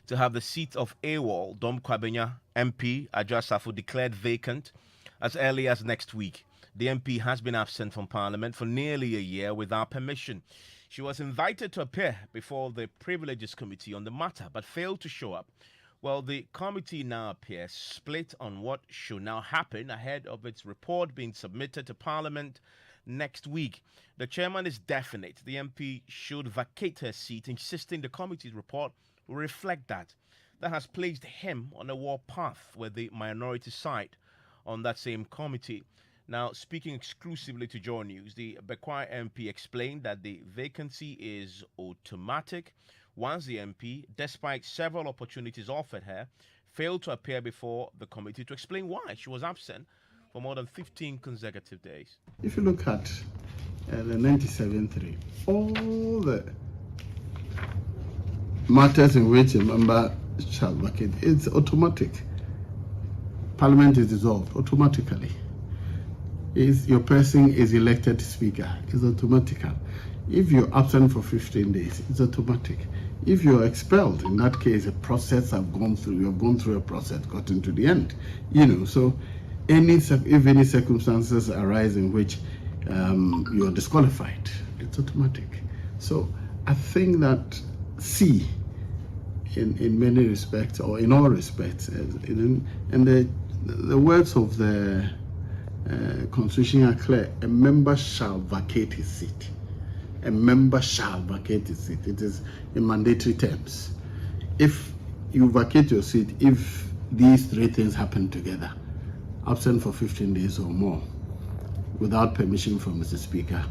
to have the seat of AWOL, Dom Kwabenya MP, Ajasafo, declared vacant as early as next week. The MP has been absent from Parliament for nearly a year without permission. She was invited to appear before the Privileges Committee on the matter, but failed to show up. Well, the committee now appears split on what should now happen ahead of its report being submitted to Parliament next week. The chairman is definite. The MP should vacate her seat, insisting the committee's report will reflect that. That has placed him on a war path with the minority side on that same committee. Now, speaking exclusively to Joy News, the Bekwai MP explained that the vacancy is automatic once the MP, despite several opportunities offered her, failed to appear before the committee to explain why she was absent for more than 15 consecutive days. If you look at the 97.3, all the matters in which a member shall vacate, it's automatic. Parliament is dissolved automatically. Your person is elected speaker, it's automatic. If you're absent for 15 days, it's automatic. If you're expelled, in that case, a process have gone through, you've gone through a process, gotten to the end. So if any circumstances arise in which you're disqualified, it's automatic. So I think that in many respects, or in all respects, and the words of the Constitution are clear: a member shall vacate his seat. A member shall vacate his seat. It is in mandatory terms. If you vacate your seat, if these three things happen together, absent for 15 days or more, without permission from Mr. Speaker,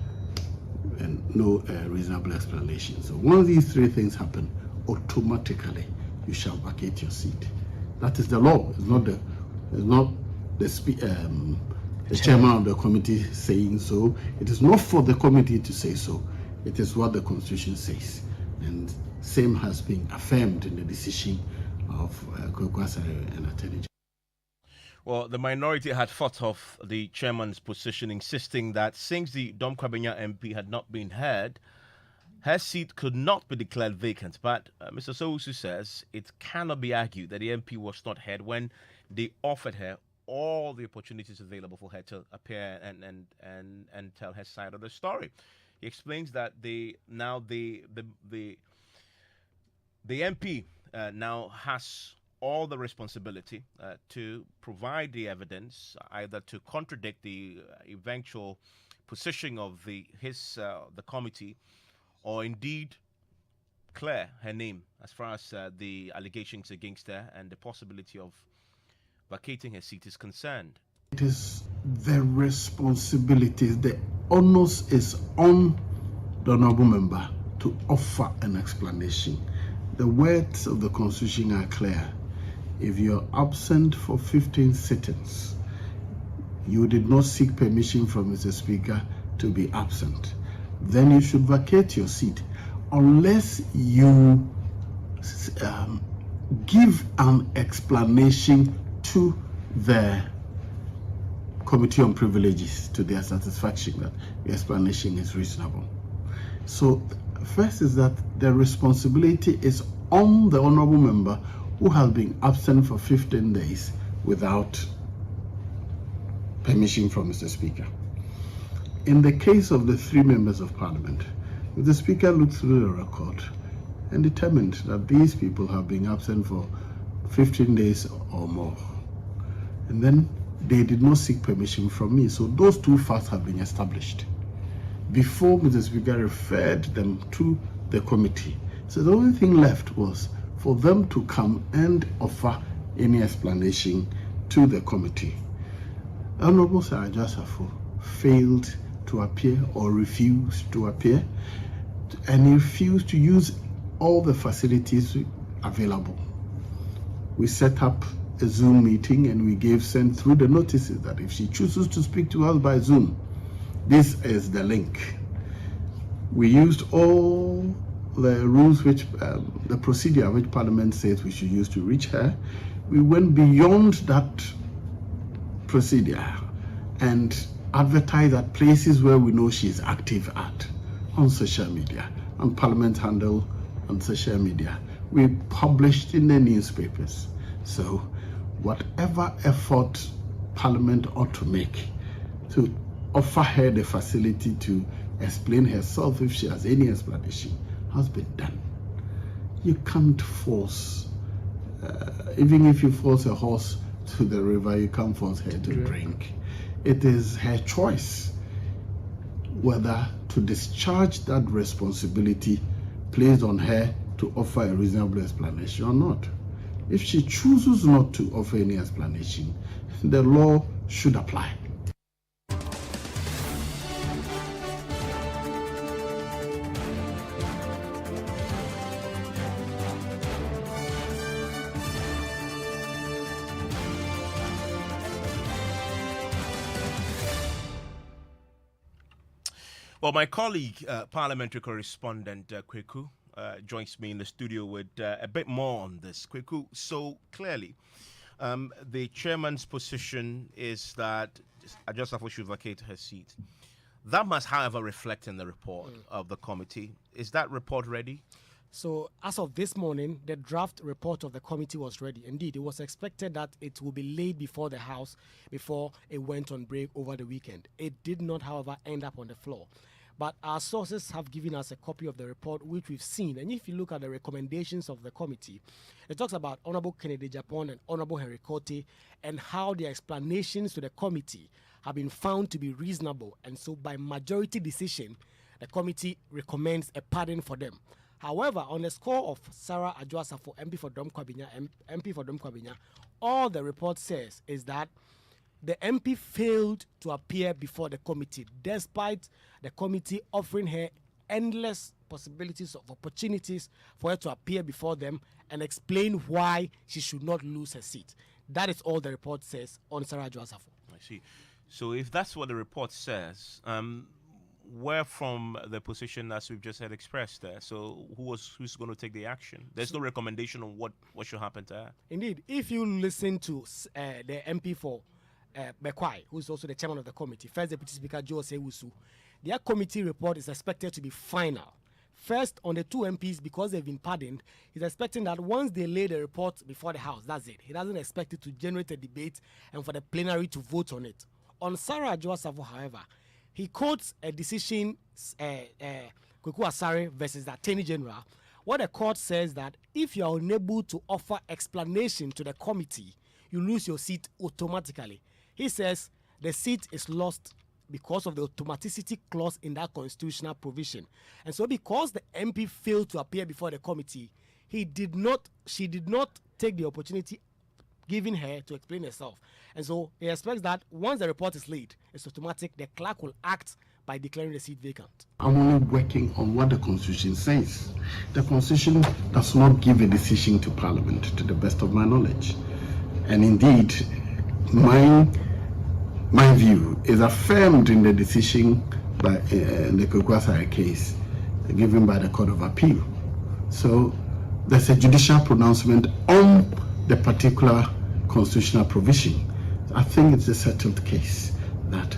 and no reasonable explanation. So once these three things happen, automatically you shall vacate your seat. That is the law. It's not the chairman of the committee saying so. It is not for the committee to say so. It is what the Constitution says. And same has been affirmed in the decision of Kwakwasare and Attorney General. Well, the minority had fought off the chairman's position, insisting that since the Dom Kwabenya MP had not been heard, her seat could not be declared vacant. But Mr. Sowusu says it cannot be argued that the MP was not heard when they offered her all the opportunities available for her to appear and tell her side of the story. He explains that the MP now has all the responsibility to provide the evidence, either to contradict the eventual position of the committee, or indeed clear her name as far as the allegations against her and the possibility of vacating her seat is concerned. It is the responsibility, the onus is on the honorable member to offer an explanation. The words of the Constitution are clear. If you're absent for 15 sittings, you did not seek permission from Mr. Speaker to be absent, then you should vacate your seat unless you give an explanation to the Committee on Privileges to their satisfaction that the explanation is reasonable. So first is that the responsibility is on the honorable member who has been absent for 15 days without permission from Mr. Speaker. In the case of the three members of Parliament, the Speaker looked through the record and determined that these people have been absent for 15 days or more. And then they did not seek permission from me. So those two facts have been established before Mr. Speaker referred them to the committee. So the only thing left was for them to come and offer any explanation to the committee. Honorable Sarah Jasafo failed to appear or refused to appear, and he refused to use all the facilities available. We set up a Zoom meeting and we sent through the notices that if she chooses to speak to us by Zoom, this is the link. We used all the rules which the procedure which Parliament says we should use to reach her. We went beyond that procedure and advertised at places where we know she is active at, on social media, on Parliament handle, on social media. we published in the newspapers. So whatever effort Parliament ought to make to offer her the facility to explain herself if she has any explanation has been done. You can't force, even if you force a horse to the river, you can't force her to drink. It is her choice whether to discharge that responsibility placed on her to offer a reasonable explanation or not. If she chooses not to offer any explanation, the law should apply. Well, my colleague, parliamentary correspondent Kweku, joins me in the studio with a bit more on this. Kweku, so clearly, the chairman's position is that Adjosafo should vacate her seat. That must, however, reflect in the report of the committee. Is that report ready? So, as of this morning, the draft report of the committee was ready. Indeed, it was expected that it will be laid before the House before it went on break over the weekend. It did not, however, end up on the floor. But our sources have given us a copy of the report, which we've seen. And if you look at the recommendations of the committee, it talks about Honorable Kennedy Japan and Honorable Henry Kote and how their explanations to the committee have been found to be reasonable. And so by majority decision, the committee recommends a pardon for them. However, on the score of Sarah Adjosafo, MP for Dom Kwabinya, all the report says is that the MP failed to appear before the committee, despite the committee offering her endless possibilities of opportunities for her to appear before them and explain why she should not lose her seat. That is all the report says on Sarah Adjosafo. I see. So if that's what the report says, where from the position as we've just had expressed there? So who's going to take the action? There's no recommendation on what should happen to her. Indeed, if you listen to the MP for Bekwai, who is also the chairman of the committee, First Deputy Speaker Joe Sewusu, their committee report is expected to be final. First, on the two MPs, because they've been pardoned, he's expecting that once they lay the report before the House, that's it. He doesn't expect it to generate a debate and for the plenary to vote on it. On Sarah Adjosafo, however, he quotes a decision, Kweku Asare versus the Attorney General, where the court says that if you are unable to offer explanation to the committee, you lose your seat automatically. He says the seat is lost because of the automaticity clause in that constitutional provision. And so because the MP failed to appear before the committee, she did not take the opportunity given her to explain herself. And so he expects that once the report is laid, it's automatic, the clerk will act by declaring the seat vacant. I'm only working on what the Constitution says. The Constitution does not give a decision to Parliament, to the best of my knowledge. And indeed, my view is affirmed in the decision by the Kweku Asare case given by the Court of Appeal. So there's a judicial pronouncement on the particular constitutional provision. I think it's a settled case that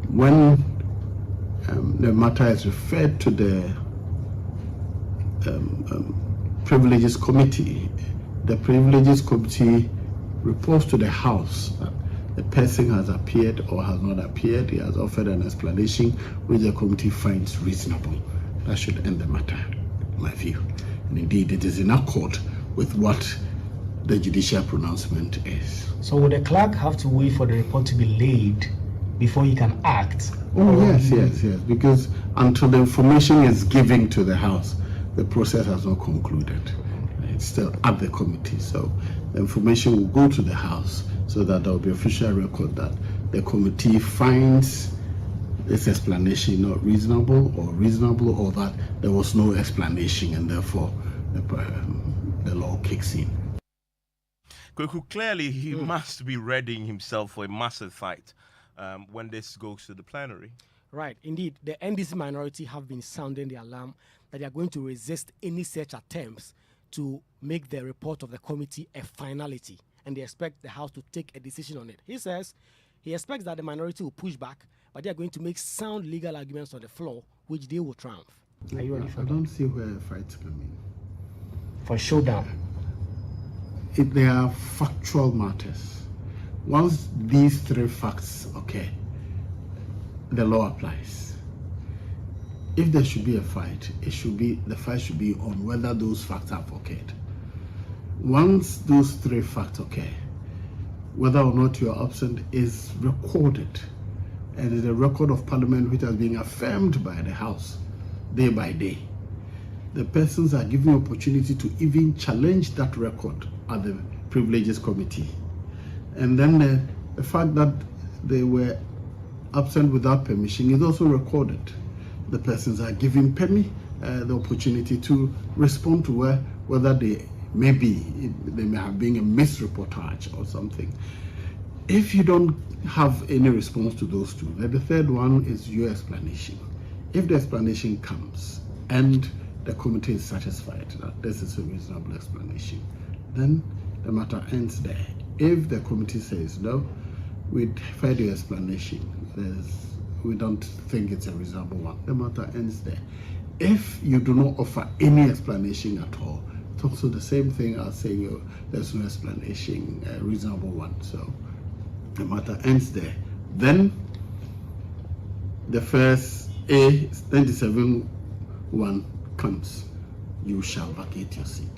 when the matter is referred to the Privileges Committee, the Privileges Committee reports to the House that the person has appeared or has not appeared. He has offered an explanation which the committee finds reasonable. That should end the matter, in my view. And indeed, it is in accord with what the judicial pronouncement is. So would the clerk have to wait for the report to be laid before he can act? Oh, yes, because until the information is given to the House, the process has not concluded. It's still at the committee, so the information will go to the House so that there will be official record that the committee finds this explanation not reasonable or that there was no explanation and therefore the law kicks in. Kweku, clearly he must be readying himself for a massive fight when this goes to the plenary. Right, indeed, the NDC minority have been sounding the alarm that they are going to resist any such attempts to make the report of the committee a finality, and they expect the House to take a decision on it. He says he expects that the minority will push back, but they are going to make sound legal arguments on the floor, which they will triumph. Are you ready for I don't see where fights come in. for showdown? They are factual matters. Once these three facts occur, the law applies. If there should be a fight, the fight should be on whether those facts have occurred. Once those three facts occur, whether or not you are absent is recorded, and is a record of Parliament which has been affirmed by the House day by day. The persons are given opportunity to even challenge that record at the Privileges Committee. And then the fact that they were absent without permission is also recorded. The persons are given the opportunity to respond to whether they may have been a misreportage or something. If you don't have any response to those two, then the third one is your explanation. If the explanation comes and the committee is satisfied that this is a reasonable explanation, then the matter ends there. If the committee says no, we'd heard your explanation, we don't think it's a reasonable one, the matter ends there. If you do not offer any explanation at all, it's also the same thing as saying there's no explanation, a reasonable one. So the matter ends there. Then the first A97 one comes. You shall vacate your seat.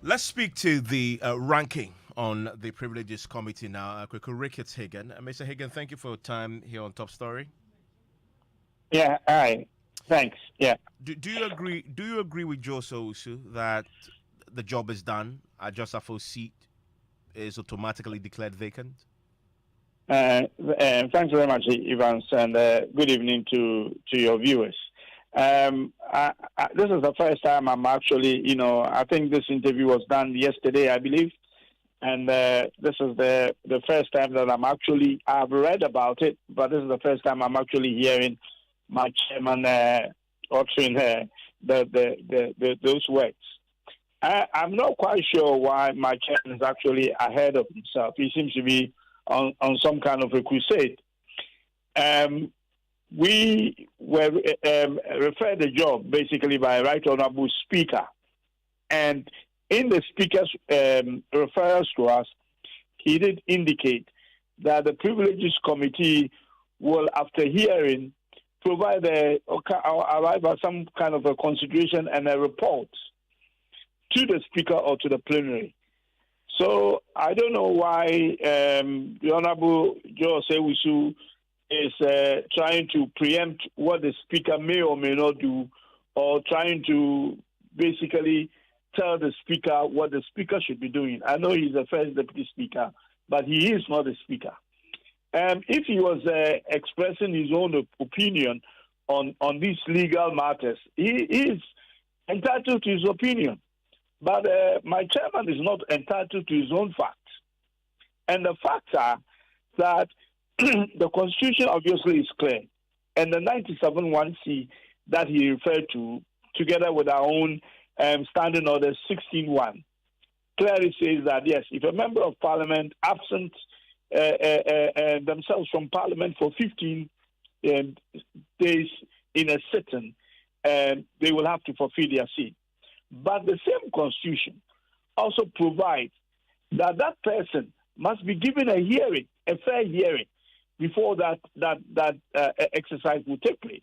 Let's speak to the ranking on the Privileges Committee now. Rickett Hagan. Mr. Hagan, thank you for your time here on Top Story. Yeah, hi. Thanks. Yeah. Do you agree? Do you agree with Joe Sousu that the job is done? Adjo Safo's seat is automatically declared vacant? Thanks very much, Evans, and good evening to your viewers. This is the first time I'm actually, I think this interview was done yesterday, I believe, and this is the first time that I've read about it, but this is the first time I'm actually hearing my chairman uttering those words. I'm not quite sure why my chairman is actually ahead of himself. He seems to be on some kind of a crusade. We were referred the job basically by Right Honorable Speaker, and in the Speaker's referrals to us, he did indicate that the Privileges Committee will, after hearing, provide arrive at some kind of a consideration and a report to the Speaker or to the plenary. So I don't know why the Honorable Joe Sewusu is trying to preempt what the Speaker may or may not do, or trying to basically tell the Speaker what the Speaker should be doing. I know he's the first Deputy Speaker, but he is not the Speaker. If he was expressing his own opinion on these legal matters, he is entitled to his opinion. But my chairman is not entitled to his own facts. And the facts are that the Constitution obviously is clear. And the 97(1)(c) that he referred to, together with our own Standing Order 16(1), clearly says that, yes, if a member of Parliament absent themselves from Parliament for 15 days in a sitting, they will have to forfeit their seat. But the same Constitution also provides that that person must be given a hearing, a fair hearing, before that exercise will take place.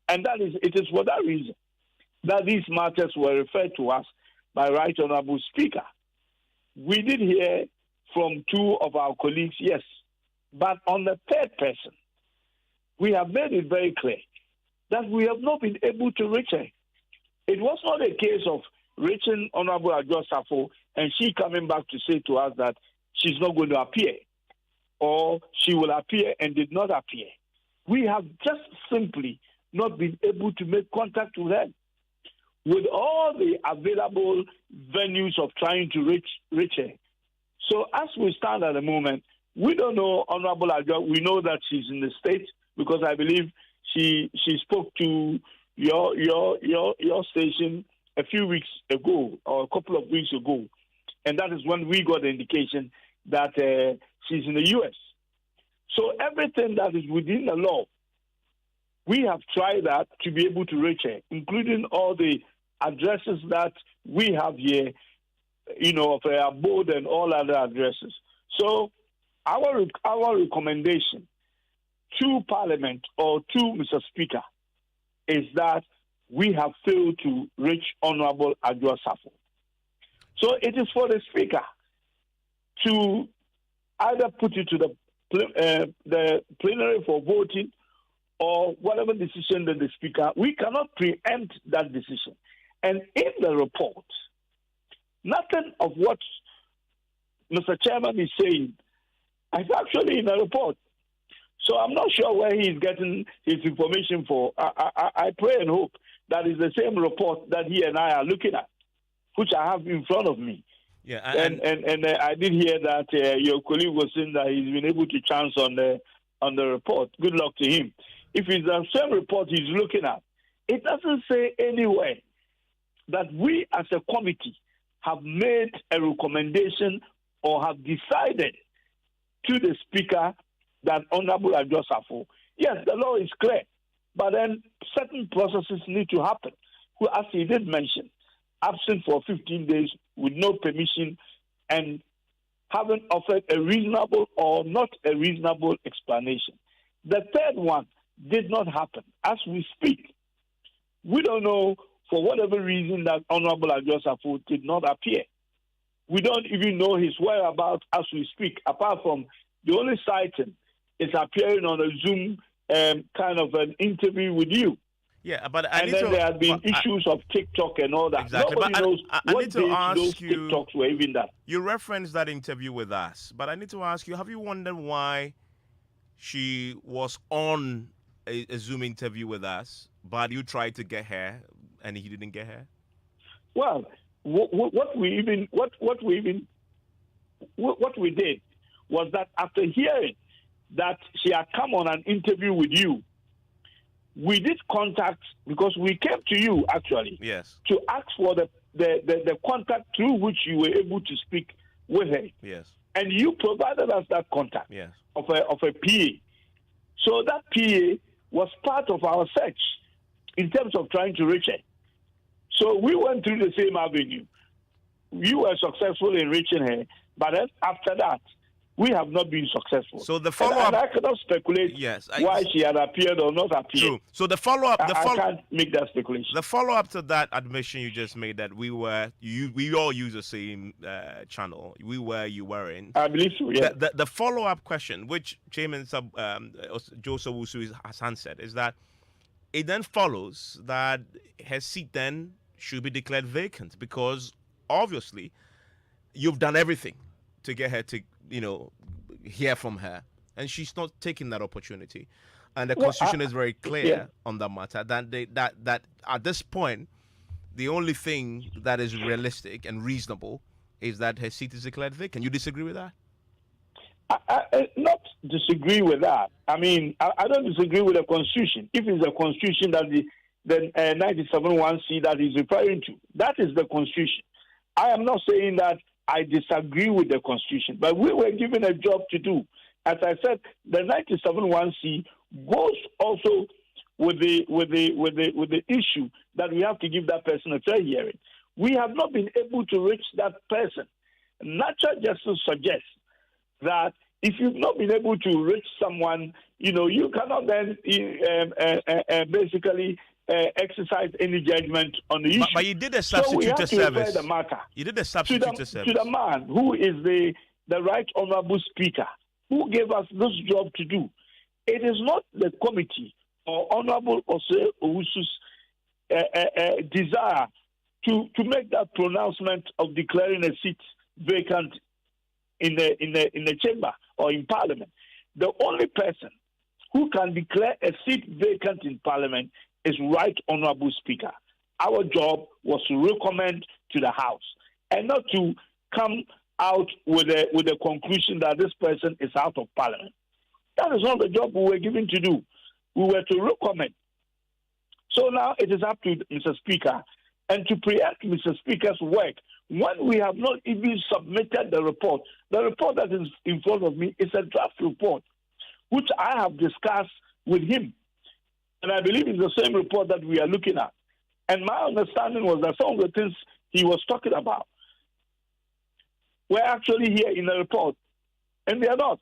And it is for that reason that these matters were referred to us by Right Honorable Speaker. We did hear from two of our colleagues, yes, but on the third person, we have made it very clear that we have not been able to reach her. It was not a case of reaching Honorable Adjo Safo and she coming back to say to us that she's not going to appear, or she will appear and did not appear. We have just simply not been able to make contact with her. With all the available venues of trying to reach her. So as we stand at the moment, we don't know Honorable Adjo. We know that she's in the States because I believe she spoke to your station a few weeks ago or a couple of weeks ago, and that is when we got the indication that she's in the U.S. So everything that is within the law, we have tried that to be able to reach her, including all the addresses that we have here, of her abode and all other addresses. So our recommendation to Parliament or to Mr. Speaker is that we have failed to reach Honorable Adwoa Safo. So it is for the Speaker to either put it to the plenary for voting or whatever decision that the Speaker, we cannot preempt that decision. And in the report, nothing of what Mr. Chairman is saying is actually in the report. So I'm not sure where he's getting his information for. I pray and hope that is the same report that he and I are looking at, which I have in front of me. Yeah, and I did hear that your colleague was saying that he's been able to chance on the report. Good luck to him. If it's the same report he's looking at, it doesn't say anywhere that we as a committee have made a recommendation or have decided to the Speaker that Honorable Adwoa Safo, yes, the law is clear, but then certain processes need to happen. Who, as he did mention, absent for 15 days with no permission and haven't offered a reasonable or not a reasonable explanation. The third one did not happen. As we speak, we don't know for whatever reason that Honorable Adwoa Safo did not appear. We don't even know his whereabouts as we speak, apart from the only sighting is appearing on a Zoom kind of an interview with you. Yeah, but there have been issues of TikTok and all that. Exactly. Nobody knows what to ask those you, TikToks were even done. You referenced that interview with us, but I need to ask you, have you wondered why she was on a Zoom interview with us, but you tried to get her and he didn't get her? Well, what we did was that after hearing that she had come on an interview with you, we did contact, because we came to you actually, yes, to ask for the contact through which you were able to speak with her. Yes. And you provided us that contact, yes, of a PA. So that PA was part of our search in terms of trying to reach her. So we went through the same avenue. You were successful in reaching her, but then after that, we have not been successful. So the follow-up, and I cannot speculate why she had appeared or not appeared. True. So the follow-up, I can't make that speculation. The follow-up to that admission you just made, that we all use the same channel. We were, you weren't. I believe so. Yeah. The follow-up question, which Chairman Joseph Wusu has answered, is that it then follows that her seat then should be declared vacant, because obviously you've done everything to get her to hear from her, and she's not taking that opportunity. And the Constitution is very clear on that matter, that at this point, the only thing that is realistic and reasonable is that her seat is declared vacant. You disagree with that? I not disagree with that. I mean, I don't disagree with the Constitution. If it's the Constitution that the 97(1)(c) that is referring to, that is the Constitution. I am not saying that I disagree with the Constitution, but we were given a job to do. As I said, the 97(1)(c) goes also with the issue that we have to give that person a fair hearing. We have not been able to reach that person. Natural justice suggests that if you've not been able to reach someone, you cannot then basically exercise any judgment on the issue. But you did a substituted service. The matter you did a substituted service to the man who is the Right Honorable Speaker, who gave us this job to do. It is not the committee or Honorable Osei Owusu's desire to make that pronouncement of declaring a seat vacant in the chamber or in Parliament. The only person who can declare a seat vacant in Parliament is Right Honorable Speaker. Our job was to recommend to the House and not to come out with a conclusion that this person is out of Parliament. That is not the job we were given to do. We were to recommend. So now it is up to Mr. Speaker and to preempt Mr. Speaker's work when we have not even submitted the report. The report that is in front of me is a draft report, which I have discussed with him. And I believe it's the same report that we are looking at. And my understanding was that some of the things he was talking about were actually here in the report, and they are not.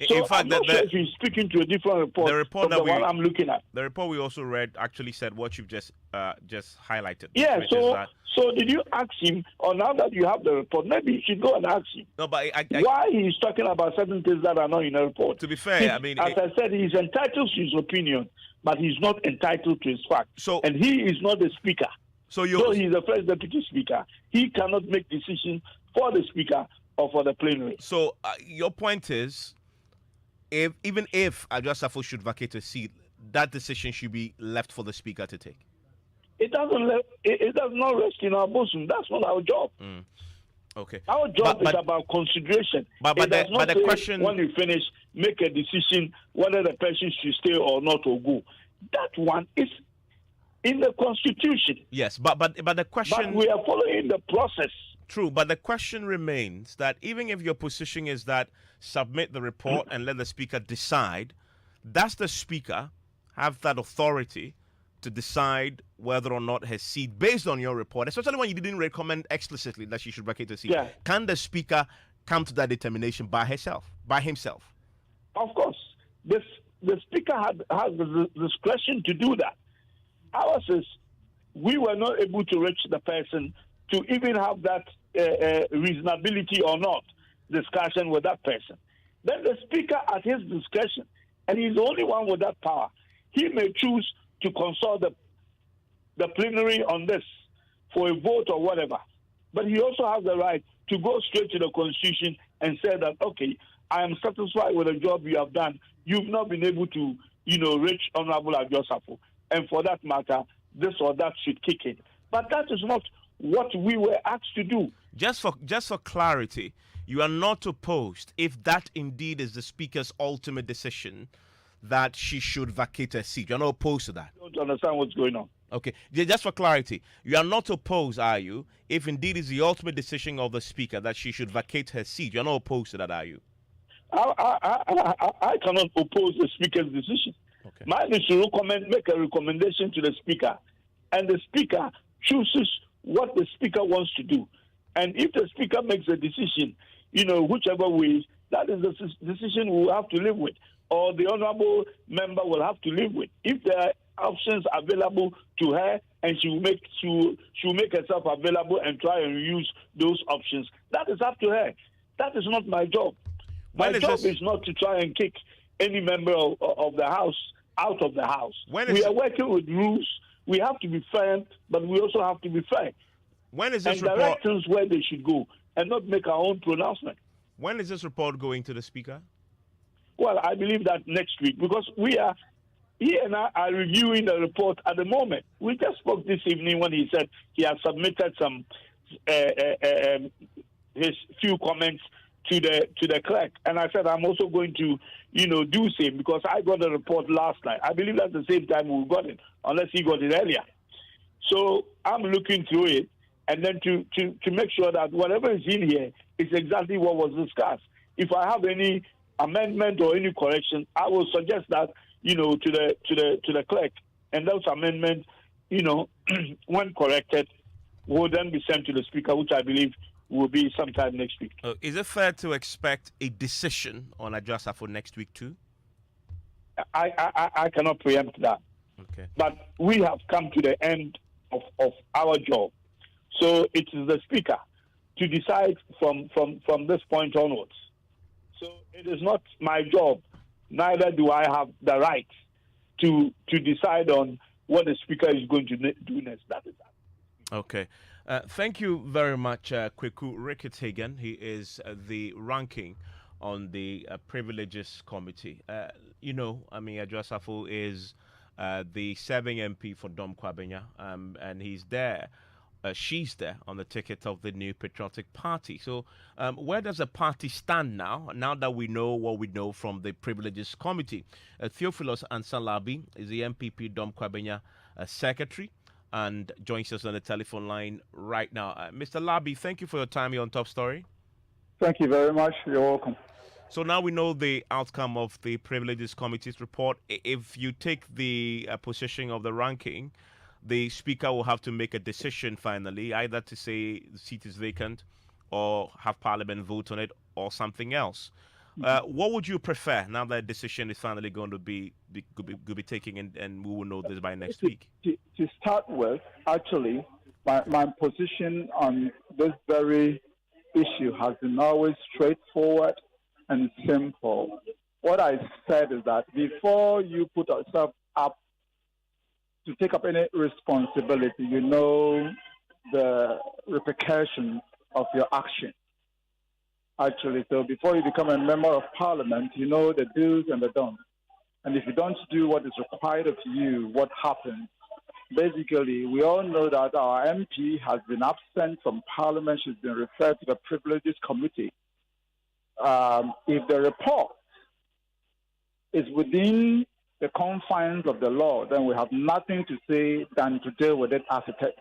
So in fact, I'm not sure if he's speaking to a different report, the report from the one I'm looking at. The report we also read actually said what you've just highlighted. Yeah, which is that, so did you ask him, or now that you have the report, maybe you should go and ask him no, but why he's talking about certain things that are not in the report? To be fair, I mean, as I said, he's entitled to his opinion, but he's not entitled to his facts. So, and he is not the speaker. So he's the first deputy speaker. He cannot make decisions for the speaker or for the plenary. So your point is, even if Adjoa Safo should vacate a seat, that decision should be left for the speaker to take. It does not rest in our bosom. That's not our job. Okay. Our job is about consideration. But the question, when we finish, make a decision whether the person should stay or not or go. That one is in the Constitution. Yes, but the question. But we are following the process. True, but the question remains that even if your position is that submit the report and let the speaker decide, does the speaker have that authority to decide whether or not her seat, based on your report, especially when you didn't recommend explicitly that she should vacate her seat, can the speaker come to that determination by himself? Of course. The speaker has the discretion to do that. Ours is, we were not able to reach the person to even have that reasonability or not discussion with that person. Then the speaker, at his discretion, and he's the only one with that power, he may choose to consult the plenary on this for a vote or whatever. But he also has the right to go straight to the Constitution and say that, okay, I am satisfied with the job you have done. You've not been able to, reach Honorable Adjoa Safo. And for that matter, this or that should kick in. But that is not what we were asked to do. Just for clarity, you are not opposed, if that indeed is the Speaker's ultimate decision, that she should vacate her seat. You're not opposed to that? I don't understand what's going on. Okay, just for clarity, you are not opposed, are you, if indeed is the ultimate decision of the Speaker that she should vacate her seat? You're not opposed to that, are you? I cannot oppose the Speaker's decision. Okay. Mine is to make a recommendation to the Speaker, and the Speaker chooses what the Speaker wants to do. And if the Speaker makes a decision, whichever way, that is the decision we will have to live with, or the honorable member will have to live with. If there are options available to her, and she will make herself available and try and use those options, that is up to her. That is not my job. My job is not to try and kick any member of the House out of the House. We are working with rules. We have to be fair, but we also have to be fair. When is this and report? direct things where they should go, and not make our own pronouncement. When is this report going to the Speaker? Well, I believe that next week, because he and I are reviewing the report at the moment. We just spoke this evening when he said he has submitted some his few comments to the clerk, and I said I'm also going to do same, because I got the report last night. I believe that's the same time we got it, unless he got it earlier. So I'm looking through it, and then to make sure that whatever is in here is exactly what was discussed. If I have any amendment or any correction, I will suggest that to the clerk, and those amendments, when corrected, will then be sent to the Speaker, which I believe will be sometime next week. Is it fair to expect a decision on Adjoa Safo next week too? I cannot preempt that. Okay. But we have come to the end of our job. So it is the Speaker to decide from this point onwards. So it is not my job, neither do I have the right to decide on what the Speaker is going to do next. That is that. Okay. Thank you very much, Kweku Rickethagen. He is the ranking on the Privileges Committee. Adjoa Safo is the serving MP for Dom Kwabenya, and he's there. She's there on the ticket of the New Patriotic Party. So where does the party stand now that we know what we know from the Privileges Committee? Theophilus Ansalabi is the MPP Dom Kwabenya secretary. and joins us on the telephone line right now. Mr. Labi, thank you for your time here on Top Story. Thank you very much. You're welcome. So now we know the outcome of the Privileges Committee's report. If you take the position of the ranking, the Speaker will have to make a decision finally, either to say the seat is vacant or have Parliament vote on it or something else. What would you prefer now that decision is finally going to be taken and we will know this by next week? To start with, actually, my position on this very issue has been always straightforward and simple. What I said is that before you put yourself up to take up any responsibility, you know the repercussions of your action. Actually, so before you become a member of parliament, you know the do's and the don'ts. And if you don't do what is required of you, what happens? Basically, we all know that our MP has been absent from parliament. She's been referred to the Privileges Committee. If the report is within the confines of the law, then we have nothing to say than to deal with it as it is.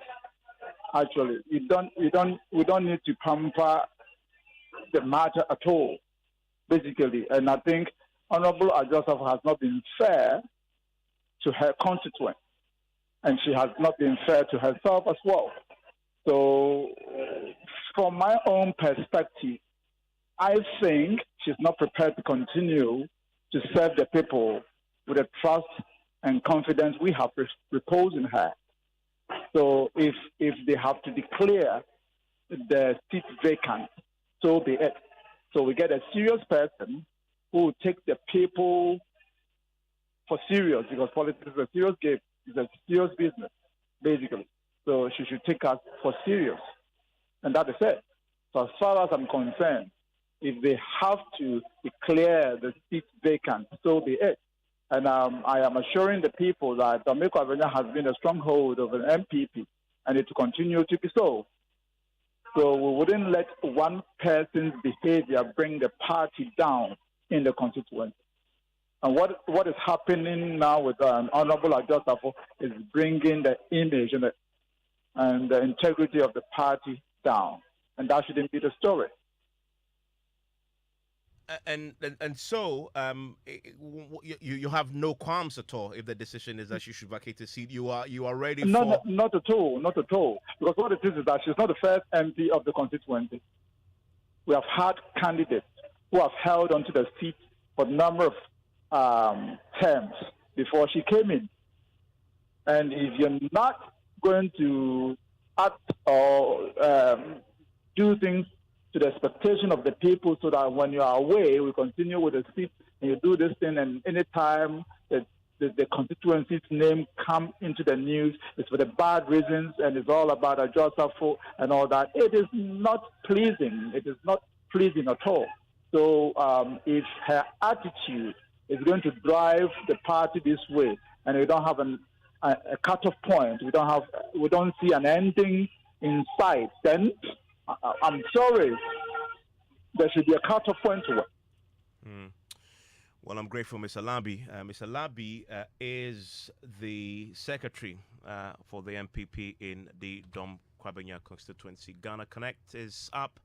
Actually, we don't need to pamper the matter at all, basically. And I think Honorable Ajosaf has not been fair to her constituent, and she has not been fair to herself as well. So, from my own perspective, I think she's not prepared to continue to serve the people with the trust and confidence we have reposed in her. So, if they have to declare the seat vacant, so be it. So we get a serious person who will take the people for serious, because politics is a serious game, it's a serious business, basically. So she should take us for serious. And that is it. So as far as I'm concerned, if they have to declare the seat vacant, so be it. And I am assuring the people that Domeko Avenya has been a stronghold of an MPP, and it will continue to be so. So we wouldn't let one person's behavior bring the party down in the constituency. And what is happening now with Honorable Ajosafo is bringing the image and the integrity of the party down. And that shouldn't be the story. And so you have no qualms at all if the decision is that she should vacate the seat. You are ready for Not at all. Because what it is that she's not the first MP of the constituency. We have had candidates who have held onto the seat for a number of terms before she came in. And if you're not going to act or do things to the expectation of the people, so that when you are away, we continue with the seat and you do this thing, and anytime the constituency's name come into the news, it's for the bad reasons, and it's all about Ajosafo and all that. It is not pleasing. It is not pleasing at all. So if her attitude is going to drive the party this way, and we don't have a cutoff point, we don't see an ending in sight, then I'm sorry, there should be a cutoff point to it. Well, I'm grateful, Mr. Labi. Mr. Labi is the secretary for the MPP in the Dom Kwabenya constituency. Ghana Connect is up